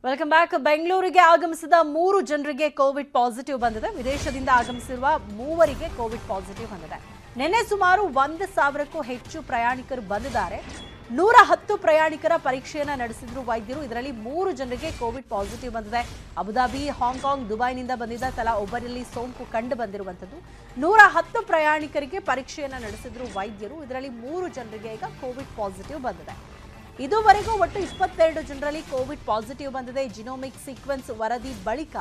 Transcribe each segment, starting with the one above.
Welcome back. ಬೆಂಗಳೂರಿಗೆ ಆಗಮಿಸಿದ 3 ಜನರಿಗೆ ಕೋವಿಡ್ ಪಾಸಿಟಿವ್ ಬಂದಿದೆ. ವಿದೇಶದಿಂದ ಆಗಮಿಸಿರುವ 3ವರಿಗೆ ಕೋವಿಡ್ ಪಾಸಿಟಿವ್ ಬಂದಿದೆ. ನಿನ್ನೆ ಸುಮಾರು 1,000ಕ್ಕೂ ಹೆಚ್ಚು ಪ್ರಯಾಣಿಕರು ಬಂದಿದ್ದಾರೆ. 110 ಪ್ರಯಾಣಿಕರ ಪರೀಕ್ಷೆಯನ್ನು ನಡೆಸಿದ್ರು ವೈದ್ಯರು. ಇದರಲ್ಲಿ 3 ಜನರಿಗೆ ಕೋವಿಡ್ ಪಾಸಿಟಿವ್ ಬಂದಿದೆ. ಅಬುದಾಬಿ, ಹಾಂಗ್ಕಾಂಗ್, ದುಬೈನಿಂದ ಬಂದಿದ್ದ ತಲಾ ಒಬ್ಬರಲ್ಲಿ ಸೋಂಕು ಕಂಡು ಬಂದಿರುವಂಥದ್ದು. 110 ಪ್ರಯಾಣಿಕರಿಗೆ ಪರೀಕ್ಷೆಯನ್ನು ನಡೆಸಿದ್ರು ವೈದ್ಯರು. ಇದರಲ್ಲಿ 3 ಜನರಿಗೆ ಈಗ ಕೋವಿಡ್ ಪಾಸಿಟಿವ್ ಬಂದಿದೆ. ಇದುವರೆಗೂ ಒಟ್ಟು 22 ಜನರಲ್ಲಿ ಕೋವಿಡ್ ಪಾಸಿಟಿವ್ ಬಂದಿದೆ. ಜಿನೋಮಿಕ್ ಸೀಕ್ವೆನ್ಸ್ ವರದಿ ಬಳಿಕ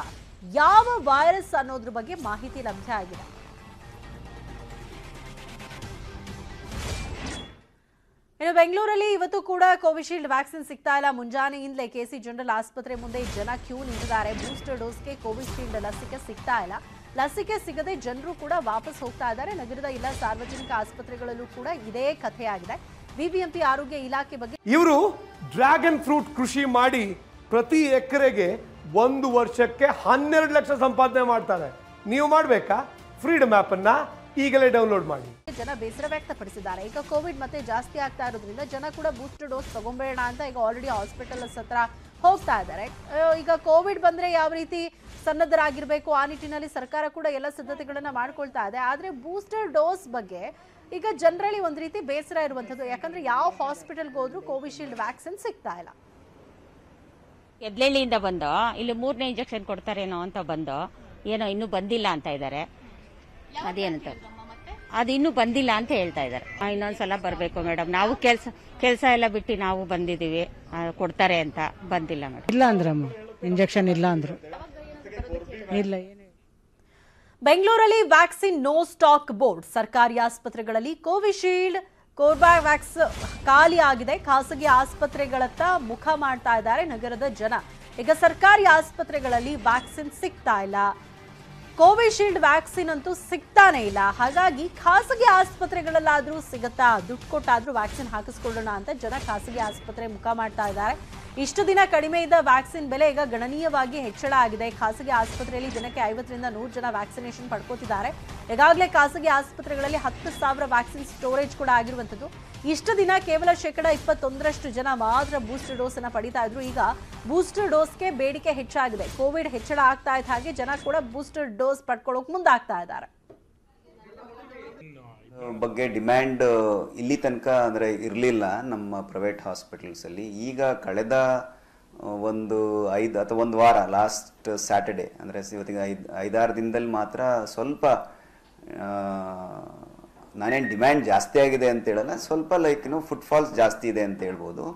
ಯಾವ ವೈರಸ್ ಅನ್ನೋದ್ರ ಬಗ್ಗೆ ಮಾಹಿತಿ ಲಭ್ಯ ಆಗಿದೆ. ಇನ್ನು ಬೆಂಗಳೂರಲ್ಲಿ ಇವತ್ತು ಕೂಡ ಕೋವಿಶೀಲ್ಡ್ ವ್ಯಾಕ್ಸಿನ್ ಸಿಗ್ತಾ ಇಲ್ಲ. ಮುಂಜಾನೆಯಿಂದಲೇ ಕೆಸಿ ಜನರಲ್ ಆಸ್ಪತ್ರೆ ಮುಂದೆ ಜನ ಕ್ಯೂ ನಿಂತಿದ್ದಾರೆ. ಬೂಸ್ಟರ್ ಡೋಸ್ಗೆ ಕೋವಿಶೀಲ್ಡ್ ಲಸಿಕೆ ಸಿಗ್ತಾ ಇಲ್ಲ. ಲಸಿಕೆ ಸಿಗದೆ ಜನರು ಕೂಡ ವಾಪಸ್ ಹೋಗ್ತಾ ಇದ್ದಾರೆ. ನಗರದ ಎಲ್ಲ ಸಾರ್ವಜನಿಕ ಆಸ್ಪತ್ರೆಗಳಲ್ಲೂ ಕೂಡ ಇದೇ ಕಥೆಯಾಗಿದೆ. ಬಿಬಿಎಂಪಿ ಆರೋಗ್ಯ ಇಲಾಖೆ ಬಗ್ಗೆ ಇವರು ಡ್ರ್ಯಾಗನ್ ಫ್ರೂಟ್ ಕೃಷಿ ಮಾಡಿ ಪ್ರತಿ ಎಕರೆಗೆ 1 ವರ್ಷಕ್ಕೆ 12 ಲಕ್ಷ ಸಂಪಾದನೆ ಮಾಡ್ತಾರೆ. ನೀವು ಮಾಡಬೇಕಾ? ಫ್ರೀಡಮ್ ಆಪ್ ಅನ್ನ ಈಗಲೇ ಡೌನ್ಲೋಡ್ ಮಾಡಿ. ಜನ ಬೇಸರ ವ್ಯಕ್ತಪಡಿಸಿದ್ದಾರೆ. ಈಗ ಕೋವಿಡ್ ಮತ್ತೆ ಜಾಸ್ತಿ ಆಗ್ತಾ ಇರೋದ್ರಿಂದ ಜನ ಕೂಡ ಬೂಸ್ಟರ್ ಡೋಸ್ ತಗೊಂಬೇಡ ಅಂತ ಈಗ ಆಲ್ರೆಡಿ ಹಾಸ್ಪಿಟಲ್ಸ್ ಹತ್ರ ಹೋಗ್ತಾ ಇದ್ದಾರೆ. ಈಗ ಕೋವಿಡ್ ಬಂದ್ರೆ ಯಾವ ರೀತಿ ಸನ್ನದ್ಧರಾಗಿರ್ಬೇಕು ಆ ನಿಟ್ಟಿನಲ್ಲಿ ಸರ್ಕಾರ ಕೂಡ ಎಲ್ಲ ಸಿದ್ಧತೆಗಳನ್ನ ಮಾಡ್ಕೊಳ್ತಾ ಇದೆ. ಆದ್ರೆ ಬೂಸ್ಟರ್ ಡೋಸ್ ಬಗ್ಗೆ ಈಗ ಜನರಲ್ಲಿ ಒಂದು ರೀತಿ ಬೇಸರ ಇರುವಂಥದ್ದು. ಯಾಕಂದ್ರೆ ಯಾವ ಹಾಸ್ಪಿಟಲ್ಗೆ ಹೋದ್ರೂ ಕೋವಿಶೀಲ್ಡ್ ವ್ಯಾಕ್ಸಿನ್ ಸಿಗ್ತಾ ಇಲ್ಲ. ಎದ್ಲೆಳ್ಳಿಯಿಂದ ಬಂದು ಇಲ್ಲಿ 3ನೇ ಇಂಜೆಕ್ಷನ್ ಕೊಡ್ತಾರೇನೋ ಅಂತ ಬಂದು ಏನೋ ಇನ್ನೂ ಬಂದಿಲ್ಲ ಅಂತ ಇದ್ದಾರೆ. ಅದೇನಂತ ಅದು ಇನ್ನೂ ಬಂದಿಲ್ಲ ಅಂತ ಹೇಳ್ತಾ ಇದ್ದಾರೆ. ಇನ್ನೊಂದ್ಸಲ ಬರಬೇಕು ಮೇಡಮ್. ನಾವು ಕೆಲಸ ಎಲ್ಲ ಬಿಟ್ಟು ನಾವು ಬಂದಿದ್ದೀವಿ, ಕೊಡ್ತಾರೆ ಅಂತ ಬಂದಿಲ್ಲ ಮೇಡಮ್. ಇಲ್ಲ ಅಂದ್ರಮ್ಮ, ಇಂಜೆಕ್ಷನ್ ಇಲ್ಲ ಅಂದ್ರು. ಇಲ್ಲ. ಬೆಂಗಳೂರಲ್ಲಿ ವ್ಯಾಕ್ಸಿನ್ ನೋ ಸ್ಟಾಕ್ ಬೋರ್ಡ್. ಸರ್ಕಾರಿ ಆಸ್ಪತ್ರೆಗಳಲ್ಲಿ ಕೋವಿಶೀಲ್ಡ್, ಕೋರ್ಬ್ಯಾವ್ಯಾಕ್ಸ್ ಖಾಲಿ ಆಗಿದೆ. ಖಾಸಗಿ ಆಸ್ಪತ್ರೆಗಳತ್ತ ಮುಖ ಮಾಡ್ತಾ ಇದ್ದಾರೆ ನಗರದ ಜನ. ಈಗ ಸರ್ಕಾರಿ ಆಸ್ಪತ್ರೆಗಳಲ್ಲಿ ವ್ಯಾಕ್ಸಿನ್ ಸಿಗ್ತಾ ಇಲ್ಲ. ಕೋವಿಶೀಲ್ಡ್ ವ್ಯಾಕ್ಸಿನ್ ಅಂತೂ ಸಿಗ್ತಾನೆ ಇಲ್ಲ. ಹಾಗಾಗಿ ಖಾಸಗಿ ಆಸ್ಪತ್ರೆಗಳಲ್ಲಾದ್ರೂ ಸಿಗತ್ತಾ, ದುಡ್ಡು ಕೊಟ್ಟಾದ್ರೂ ವ್ಯಾಕ್ಸಿನ್ ಹಾಕಿಸ್ಕೊಳ್ಳೋಣ ಅಂತ ಜನ ಖಾಸಗಿ ಆಸ್ಪತ್ರೆ ಮುಖ ಮಾಡ್ತಾ ಇದ್ದಾರೆ. ಇಷ್ಟು ದಿನ ಕಡಿಮೆ ಇದ್ದ ವ್ಯಾಕ್ಸಿನ್ ಬೆಲೆ ಈಗ ಗಣನೀಯವಾಗಿ ಹೆಚ್ಚಳ ಆಗಿದೆ. ಖಾಸಗಿ ಆಸ್ಪತ್ರೆಯಲ್ಲಿ ದಿನಕ್ಕೆ 50ರಿಂದ 100 ಜನ ವ್ಯಾಕ್ಸಿನೇಷನ್ ಪಡ್ಕೋತಿದ್ದಾರೆ. ಈಗಾಗಲೇ ಖಾಸಗಿ ಆಸ್ಪತ್ರೆಗಳಲ್ಲಿ 10,000 ವ್ಯಾಕ್ಸಿನ್ ಸ್ಟೋರೇಜ್ ಕೂಡ ಆಗಿರುವಂಥದ್ದು. ಇಷ್ಟು ದಿನ ಕೇವಲ 21% ಜನ ಮಾತ್ರ ಬೂಸ್ಟರ್ ಡೋಸ್ ಅನ್ನ ಪಡಿತಾ ಇದ್ರು. ಈಗ ಬೂಸ್ಟರ್ ಡೋಸ್ಗೆ ಬೇಡಿಕೆ ಹೆಚ್ಚಾಗಿದೆ. ಕೋವಿಡ್ ಹೆಚ್ಚಳ ಆಗ್ತಾ ಇದ್ದ ಹಾಗೆ ಜನ ಕೂಡ ಬೂಸ್ಟರ್ ಡೋಸ್ ಪಡ್ಕೊಳ್ಳೋಕೆ ಮುಂದಾಗ್ತಾ ಇದ್ದಾರೆ. ಬಗ್ಗೆ ಡಿಮ್ಯಾಂಡ್ ಇಲ್ಲಿ ತನಕ ಅಂದರೆ ಇರಲಿಲ್ಲ ನಮ್ಮ ಪ್ರೈವೇಟ್ ಹಾಸ್ಪಿಟಲ್ಸಲ್ಲಿ. ಈಗ ಕಳೆದ ಒಂದು 5 ಅಥವಾ 1 ವಾರ, ಲಾಸ್ಟ್ ಸ್ಯಾಟರ್ಡೆ ಅಂದರೆ ಇವತ್ತಿಗೆ 5-6 ದಿನದಲ್ಲಿ ಮಾತ್ರ ಸ್ವಲ್ಪ ನಾನೇನು ಡಿಮ್ಯಾಂಡ್ ಜಾಸ್ತಿ ಆಗಿದೆ ಅಂತ ಹೇಳಲ್ಲ, ಸ್ವಲ್ಪ ಫುಟ್ಫಾಲ್ಸ್ ಜಾಸ್ತಿ ಇದೆ ಅಂತ ಹೇಳ್ಬೋದು.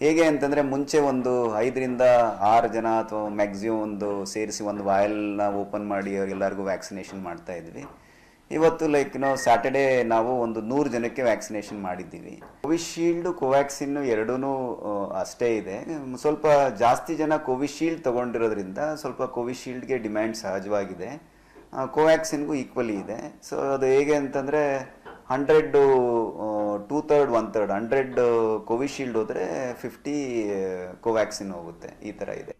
ಹೇಗೆ ಅಂತಂದರೆ ಮುಂಚೆ ಒಂದು 5ರಿಂದ 6 ಜನ ಅಥವಾ ಮ್ಯಾಕ್ಸಿಮಮ್ ಒಂದು ಸೇರಿಸಿ ಒಂದು ವಾಯಲ್ನ ಓಪನ್ ಮಾಡಿ ಅವ್ರಿಗೆಲ್ಲರಿಗೂ ವ್ಯಾಕ್ಸಿನೇಷನ್ ಮಾಡ್ತಾ ಇದ್ವಿ. ಇವತ್ತು ಸ್ಯಾಟರ್ಡೇ ನಾವು ಒಂದು 100 ಜನಕ್ಕೆ ವ್ಯಾಕ್ಸಿನೇಷನ್ ಮಾಡಿದ್ದೀವಿ. ಕೋವಿಶೀಲ್ಡ್, ಕೋವ್ಯಾಕ್ಸಿನ್ ಎರಡೂ ಅಷ್ಟೇ ಇದೆ. ಸ್ವಲ್ಪ ಜಾಸ್ತಿ ಜನ ಕೋವಿಶೀಲ್ಡ್ ತಗೊಂಡಿರೋದ್ರಿಂದ ಸ್ವಲ್ಪ ಕೋವಿಶೀಲ್ಡ್ಗೆ ಡಿಮ್ಯಾಂಡ್ ಸಹಜವಾಗಿದೆ. ಕೋವ್ಯಾಕ್ಸಿನ್ಗೂ ಈಕ್ವಲಿ ಇದೆ. ಸೊ ಅದು ಹೇಗೆ ಅಂತಂದರೆ 100 2/3 1/3 100 ಕೋವಿಶೀಲ್ಡ್ ಹೋದರೆ 50 ಕೋವ್ಯಾಕ್ಸಿನ್ ಹೋಗುತ್ತೆ. ಈ ಥರ ಇದೆ.